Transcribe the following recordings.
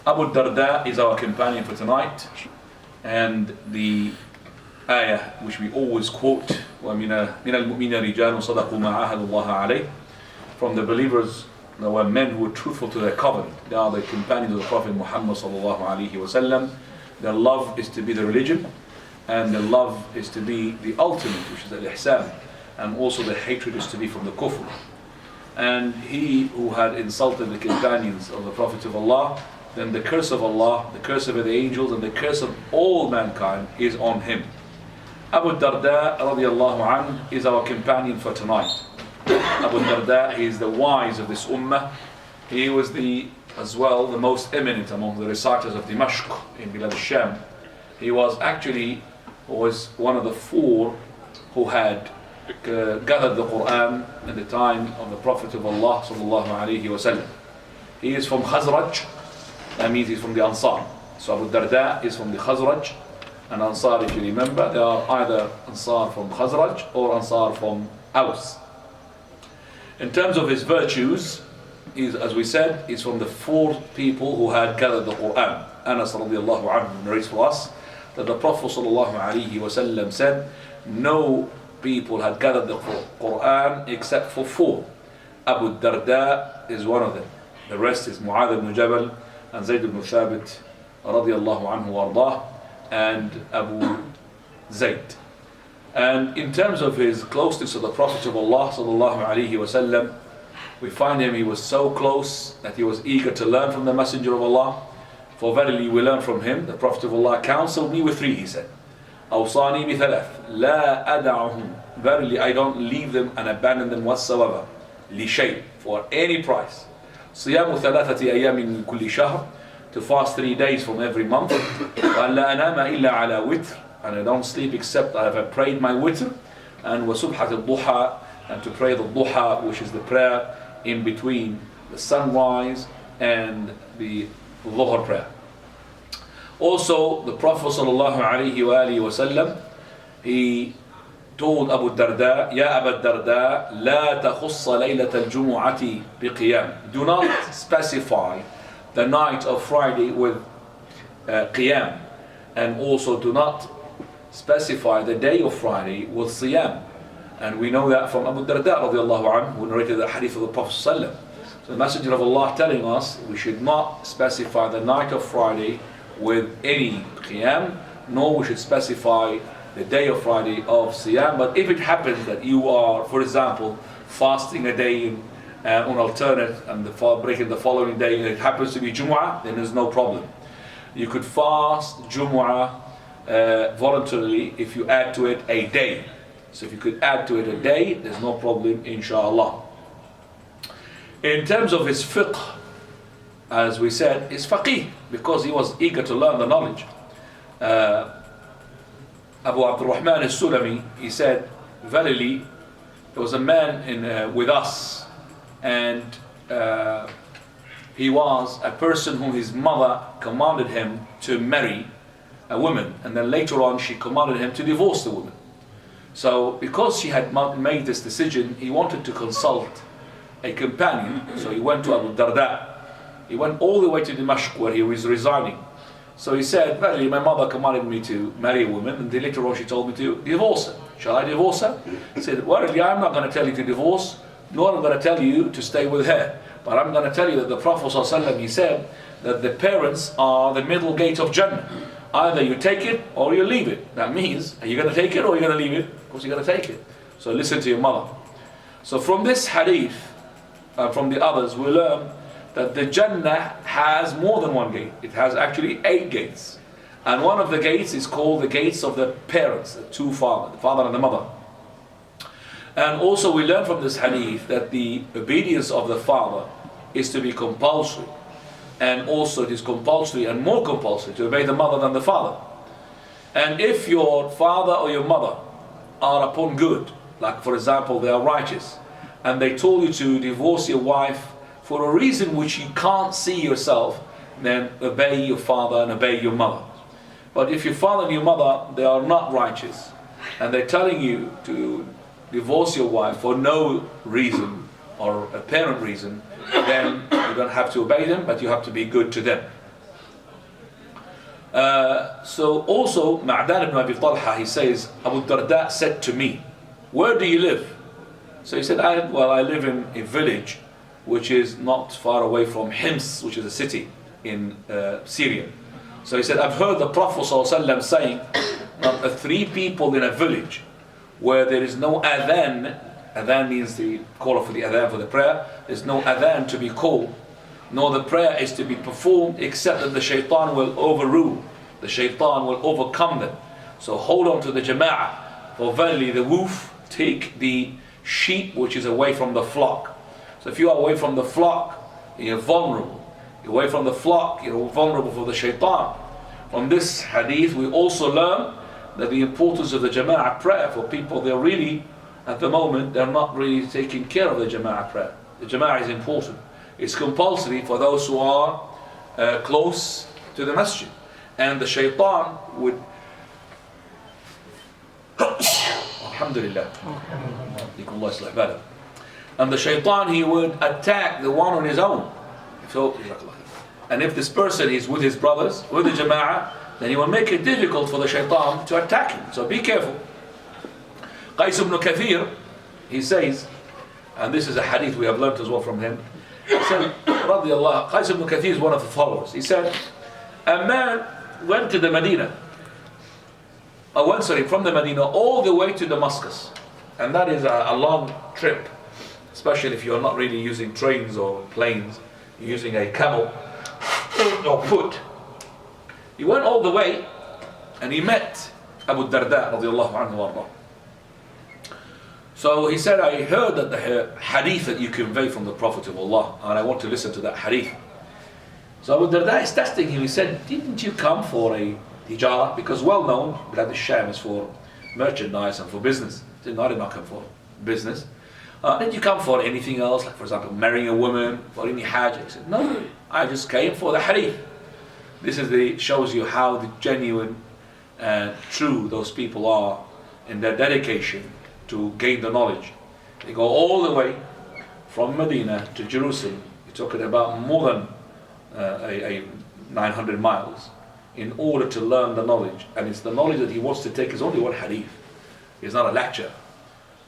Abu Dardah is our companion for tonight, and the ayah which we always quote, وَمِنَ الْمُؤْمِنِينَ رِجَالٌ صَدَقُوا مَا عَاهَدُوا اللَّهَ عَلَيْهِ. From the believers, there were men who were truthful to their covenant. They are the companions of the Prophet Muhammad sallallahu alaihi wasallam. Their love is to be the religion, and their love is to be the ultimate, which is al-ihsan, and also the hatred is to be from the kufr. And he who had insulted the companions of the Prophet of Allah, then the curse of Allah, the curse of the angels, and the curse of all mankind is on him. Abu Dardah radiallahu anhu is our companion for tonight. Abu Dardah is the wise of this ummah. He was as well the most eminent among the reciters of Dimashq in Bilad al-Sham. He was one of the four who had gathered the Qur'an in the time of the Prophet of Allah sallallahu alaihi wasallam. He is from Khazraj, that means he's from the Ansar. So Abu Dardah is from the Khazraj, and Ansar, if you remember, they are either Ansar from Khazraj or Ansar from Aus. In terms of his virtues, as we said, he's from the four people who had gathered the Qur'an. Anas radiallahu anhu narrates for us that the Prophet sallallahu alaihi wasallam said, no people had gathered the Qur'an except for four. Abu Darda is one of them. The rest is Mu'adh ibn Jabal and Zayd ibn Thabit radiallahu anhu wardah, and Abu Zayd. And in terms of his closeness to the Prophet of Allah sallallahu alaihi wasallam, we find he was so close that he was eager to learn from the Messenger of Allah. For verily we learn from him, the Prophet of Allah counseled me with three, he said. أوصاني بثلاث لا أدعهم. Verily I don't leave them and abandon them whatsoever. لشيء, for any price. صيام ثلاثة أيام من كل شهر, to fast 3 days from every month. وأن لا أنام إلا على وتر, and I don't sleep except I have prayed my witr. And وسبحة الضحى, and to pray the duha, which is the prayer in between the sunrise and the dhuhr prayer. Also, the Prophet sallallahu alaihi wasallam, he told Abu Darda, Ya Abu Darda, la takhussa laylat al-jumu'ati biqiyam. Do not specify the night of Friday with qiyam, and also do not specify the day of Friday with siyam. And we know that from Abu Darda radiallahu anhu, who narrated the hadith of the Prophet sallallahu. So the Messenger of Allah telling us we should not specify the night of Friday with any qiyam, nor we should specify the day of Friday of siyam. But if it happens that you are, for example, fasting a day on alternate and breaking the following day, and it happens to be Jumu'ah, then there's no problem. You could fast Jumu'ah voluntarily if you add to it a day. So if you could add to it a day, there's no problem, inshallah. In terms of his fiqh, as we said, is faqih, because he was eager to learn the knowledge. Abu Abdul Rahman al-Sulami, he said, verily, there was a man with us, and he was a person whom his mother commanded him to marry a woman, and then later on she commanded him to divorce the woman. So because she had made this decision, he wanted to consult a companion, so he went to Abu Darda. He went all the way to Dimashq where he was residing. So he said, verily my mother commanded me to marry a woman, and then later on she told me to divorce her. Shall I divorce her? He said, verily I'm not going to tell you to divorce, nor I'm going to tell you to stay with her. But I'm going to tell you that the Prophet ﷺ, he said that the parents are the middle gate of Jannah. Either you take it or you leave it. That means, are you going to take it or are you going to leave it? Of course you're going to take it. So listen to your mother. So from this hadith, from the others, we learn that the Jannah has more than one gate. It has actually 8 gates. And one of the gates is called the gates of the parents, the two fathers, the father and the mother. And also we learn from this hadith that the obedience of the father is to be compulsory. And also it is compulsory and more compulsory to obey the mother than the father. And if your father or your mother are upon good, like for example they are righteous, and they told you to divorce your wife for a reason which you can't see yourself, then obey your father and obey your mother. But if your father and your mother, they are not righteous, and they're telling you to divorce your wife for no reason or apparent reason, then you don't have to obey them, but you have to be good to them. So also Ma'dan ibn Abi Talha, he says, Abu Dardah said to me, where do you live? So he said, I live in a village which is not far away from Hims, which is a city in Syria. So he said, I've heard the Prophet ﷺ saying that 3 people in a village where there is no adhan, adhan means the call for the adhan for the prayer, there's no adhan to be called, nor the prayer is to be performed, except that the shaitan will overrule, the shaitan will overcome them. So hold on to the jama'ah, for verily the wolf take the sheep which is away from the flock. So if you are away from the flock, you're vulnerable. You're away from the flock, you're vulnerable for the shaitan. From this hadith we also learn that the importance of the jama'ah prayer for people. They're really, at the moment, they're not really taking care of the jama'ah prayer. The jama'ah is important. It's compulsory for those who are close to the masjid. And the shaitan would Alhamdulillah. And the shaitan, he would attack the one on his own. So, and if this person is with his brothers, with the jama'ah, then he will make it difficult for the shaitan to attack him. So be careful. Qais ibn Kathir, he says, and this is a hadith we have learnt as well from him. He said, radiyallahu, Qais ibn Kathir is one of the followers. He said, a man went to the Medina, from the Medina all the way to Damascus. And that is a long trip, especially if you're not really using trains or planes, you're using a camel or foot. He went all the way and he met Abu Dardah radiallahu anhu warḍah. So he said, I heard that the hadith that you convey from the Prophet of Allah, and I want to listen to that hadith. So Abu Dardah is testing him. He said, didn't you come for a tijara? Because well known, Bilad al-Sham is for merchandise and for business. He said, no, I did not come for business. Did you come for anything else, like for example marrying a woman, for any hajj? He said, no, I just came for the hadith. This shows you how the genuine and true those people are in their dedication to gain the knowledge. They go all the way from Medina to Jerusalem. You're talking about more than 900 miles in order to learn the knowledge. And it's the knowledge that he wants to take is only one hadith. It's not a lecture.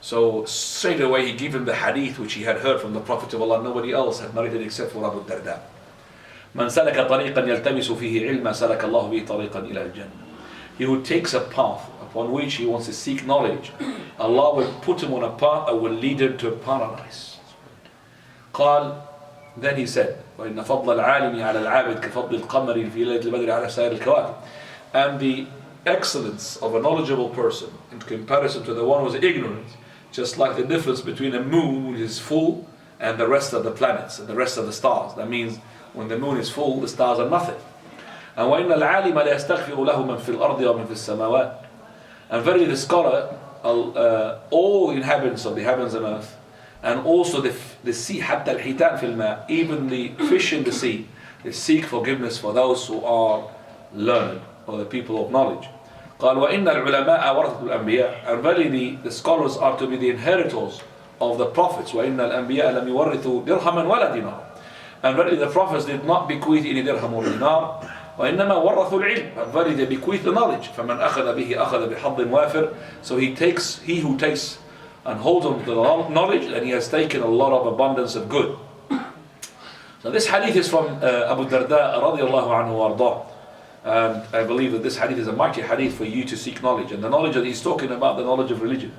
So straight away he gave him the hadith which he had heard from the Prophet of Allah. Nobody else had narrated except for Abu Dardah. من سلك طريقا يلتمس فيه علما سلك الله به طريقا إلى الجنة. He who takes a path upon which he wants to seek knowledge, Allah will put him on a path that will lead him to paradise. قال, then he said, وإن فضل العالم على العابد كفضل القمر في ليلة البدر على سائر الكواكب. And the excellence of a knowledgeable person in comparison to the one who is ignorant, just like the difference between a moon which is full and the rest of the planets and the rest of the stars. That means when the moon is full, the stars are nothing. And وَإِنَّ الْعَالِمَ لَيَسْتَغْفِرُ لَهُ مَنْ فِي الْأَرْضِ وَمَنْ فِي السَّمَاوَاتِ. And verily the scholar, all inhabitants of the heavens and earth, and also the sea, حتى الحيتان في الماء, even the fish in the sea, they seek forgiveness for those who are learned, or the people of knowledge. قال وَإِنَّ الْعُلَمَاءَ وَرَثَةُ الْأَنْبِيَاءِ. And verily the scholars are to be the inheritors of the prophets. وَإِنَّ الْأَنْبِيَاءَ لَمْ يُوَرِّثُوا دِرْهَمًا وَلَا دِينَارًا. And verily the prophets did not bequeath any dirham or dinar. وَإِنَّمَا وَرَّثُوا الْعِلْمِ. And verily they bequeath the knowledge. فَمَنْ أَخَذَ بِهِ أَخَذَ بِحَظٍ وَافِرٍ. So he who takes and holds on to the knowledge, then he has taken a lot of abundance of good. So this hadith is from Abu Dardah radiallahu anhu warḍah. And I believe that this hadith is a mighty hadith for you to seek knowledge. And the knowledge that he's talking about, the knowledge of religion,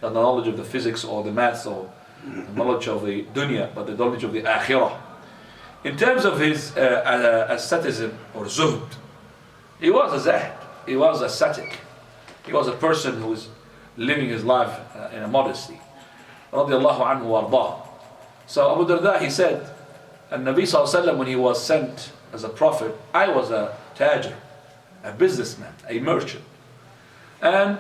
not the knowledge of the physics or the maths or the knowledge of the dunya, but the knowledge of the akhirah. In terms of his asceticism or zuhd, he was a zahd, he was ascetic. He was a person who was living his life in a modesty. Radiallahu anhu warḍah. So Abu Dardah, he said, and Nabi sallallahu alayhi wa sallam, when he was sent as a prophet, I was a tajir, a businessman, a merchant. And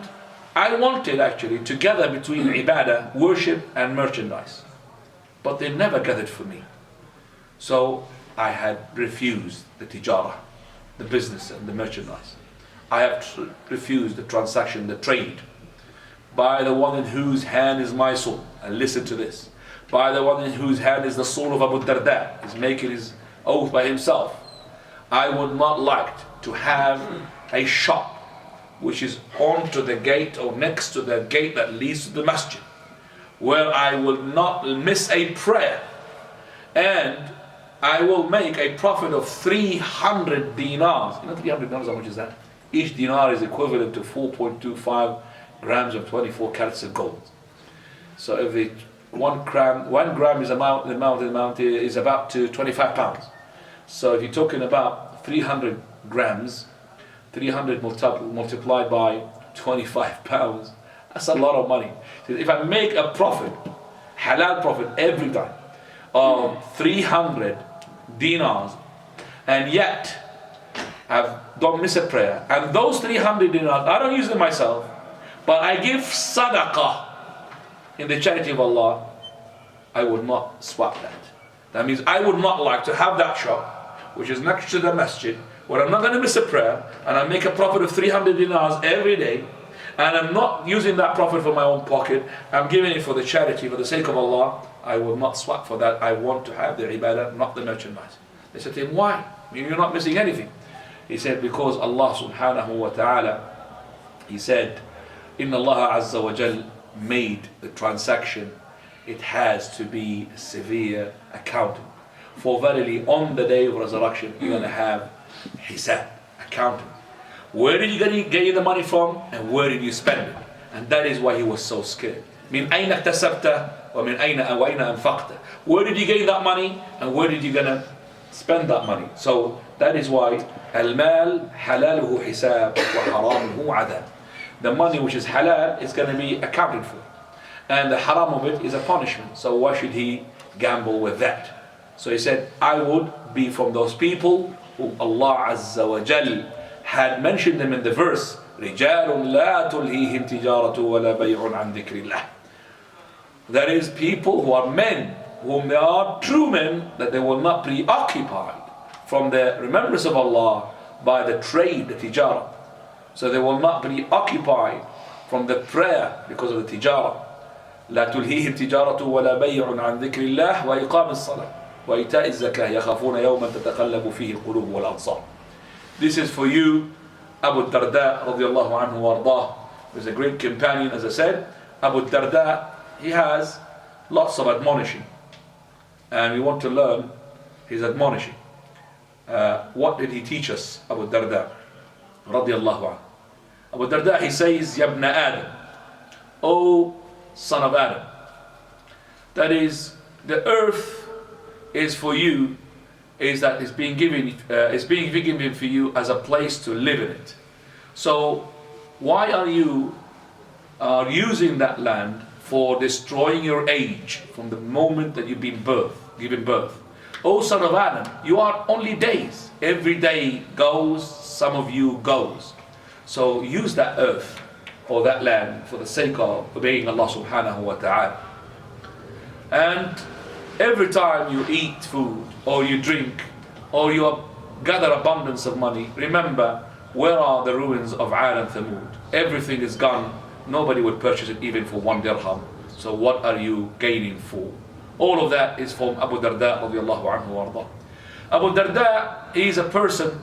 I wanted actually to gather between ibadah, worship and merchandise. But they never gathered for me. So I had refused the tijara, the business and the merchandise. I have refused the transaction, the trade. By the one in whose hand is my soul, and listen to this. By the one in whose hand is the soul of Abu Dardah, he's making his oath by himself. I would not like to have a shop which is onto the gate or next to the gate that leads to the masjid, where I will not miss a prayer, and I will make a profit of 300 dinars. You know 300 dinars, how much is that? Each dinar is equivalent to 4.25 grams of 24 carats of gold. So if the 1 gram is the amount is about to 25 pounds. So if you're talking about 300 grams, 300 multiplied by 25 pounds, that's a lot of money. So if I make a profit, halal profit every time of 300 dinars, and yet I don't miss a prayer, and those 300 dinars, I don't use them myself, but I give sadaqah in the charity of Allah, I would not swap that. That means I would not like to have that shop, which is next to the masjid, where I'm not going to miss a prayer, and I make a profit of 300 dinars every day, and I'm not using that profit for my own pocket, I'm giving it for the charity, for the sake of Allah. I will not swap for that. I want to have the ibadah, not the merchandise. They said to him, why? You're not missing anything. He said, because Allah subhanahu wa ta'ala, he said, Inna Allah azza wa jal made the transaction, it has to be severe accounting. For verily on the day of resurrection, you're going to have hisab, accounting. Where did you get the money from, and where did you spend it? And that is why he was so scared. من أين اكتسبت ومن أين أنفقت. Where did you get that money, and where did you gonna spend that money? So that is why المال حلاله حساب وحرامه عذاب. The money which is halal is going to be accounted for, and the haram of it is a punishment. So why should he gamble with that? So he said, I would be from those people whom Allah Azza wa Jal had mentioned them in the verse, رِجَالٌ لَا تُلْهِيهِمْ تِجَارَةٌ وَلَا بَيْعٌ عَنْ ذِكْرِ اللَّهِ. That is, people who are men, whom they are true men, that they will not preoccupied from the remembrance of Allah by the trade, the tijara. So they will not be occupied from the prayer because of the tijara. لا تلهيهم تجارة ولا بيع عن ذكر الله وإقام الصلاة وإيتاء الزكاة يخافون يوما تتقلب فيه القلوب والأبصار. This is for you, Abu Dardah radiallahu anhu wardah, who is a great companion. As I said, Abu Dardah, he has lots of admonishing, and we want to learn his admonishing. What did he teach us, Abu Dardah radiallahu anhu? Abu Dardah, he says, Ya ibn Adam, O son of Adam. That is, the earth is for you, is being given for you as a place to live in it. So why are you using that land for destroying your age from the moment that you've been given birth? O son of Adam, you are only days. Every day goes, some of you goes. So use that earth or that land for the sake of obeying Allah subhanahu wa ta'ala. And every time you eat food or you drink or you gather abundance of money, remember, where are the ruins of 'Ad and Thamud? Everything is gone. Nobody would purchase it even for 1 dirham. So what are you gaining for? All of that is from Abu Dardah radiallahu anhu warḍah. Abu Dardah, he is a person,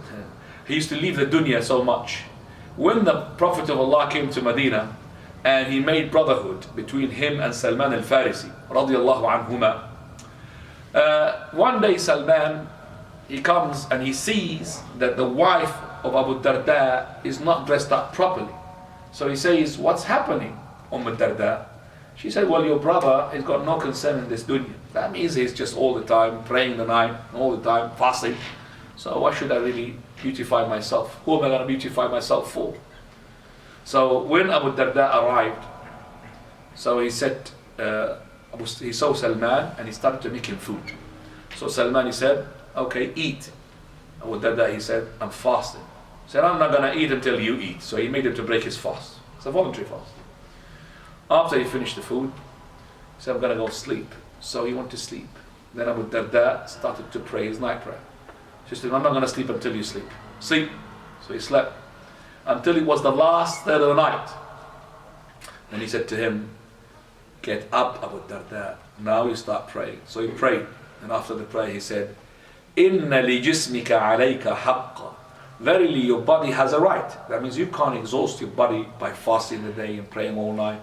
he used to leave the dunya so much. When the Prophet of Allah came to Medina and he made brotherhood between him and Salman al-Farisi radiallahu anhuma, one day Salman, he comes and he sees that the wife of Abu Dardah is not dressed up properly. So he says, what's happening, Dardah? She said, well, your brother has got no concern in this dunya. That means he's just all the time praying the night, all the time fasting. So why should I really beautify myself? Who am I going to beautify myself for? So when Abu Darda arrived, so he said, he saw Salman and he started to make him food. So Salman, he said, okay, eat. Abu Darda, he said, I'm fasting. He said, I'm not going to eat until you eat. So he made him to break his fast. It's a voluntary fast. After he finished the food, he said, I'm going to go sleep. So he went to sleep. Then Abu Darda started to pray his night prayer. She said, I'm not going to sleep until you sleep. Sleep. So he slept until it was the last third of the night. Then he said to him, get up, Abu Darda. Now you start praying. So he prayed. And after the prayer he said, Inna li jismika alayka haqqa verily your body has a right. That means you can't exhaust your body by fasting the day and praying all night.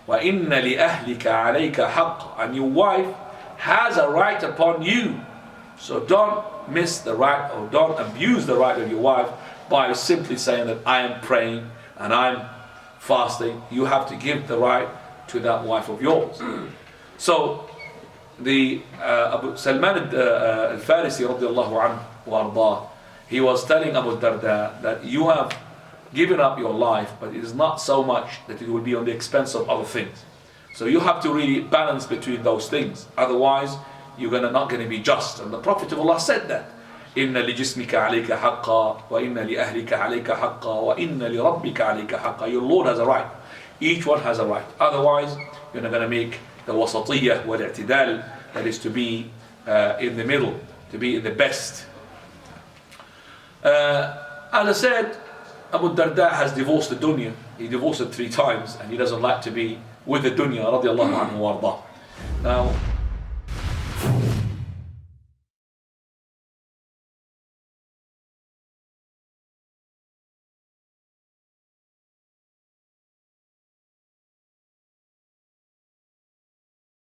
وَإِنَّ لِأَهْلِكَ عَلَيْكَ حَقًّا. And your wife has a right upon you. So don't miss the right, or don't abuse the right of your wife by simply saying that I am praying and I'm fasting. You have to give the right to that wife of yours. So the Abu Salman al-Farisi radiallahu anhu wa ardah, he was telling Abu Dardah that you have given up your life, but it is not so much that it will be on the expense of other things. So you have to really balance between those things. Otherwise, you're not going to be just. And the Prophet of Allah said that. إِنَّ لِجِسْمِكَ عَلَيْكَ حَقًّا وَإِنَّ لِأَهْلِكَ عَلَيْكَ حَقًّا وَإِنَّ لِرَبِّكَ عَلَيْكَ حَقًّا. Your Lord has a right. Each one has a right. Otherwise, you're not going to make the wasatiyah wal-i'tidal, that is to be in the middle, to be in the best. As I said, Abu Dardah has divorced the dunya. He divorced it 3 times, and he doesn't like to be with the dunya radiallahu anhu wa ardah. Now,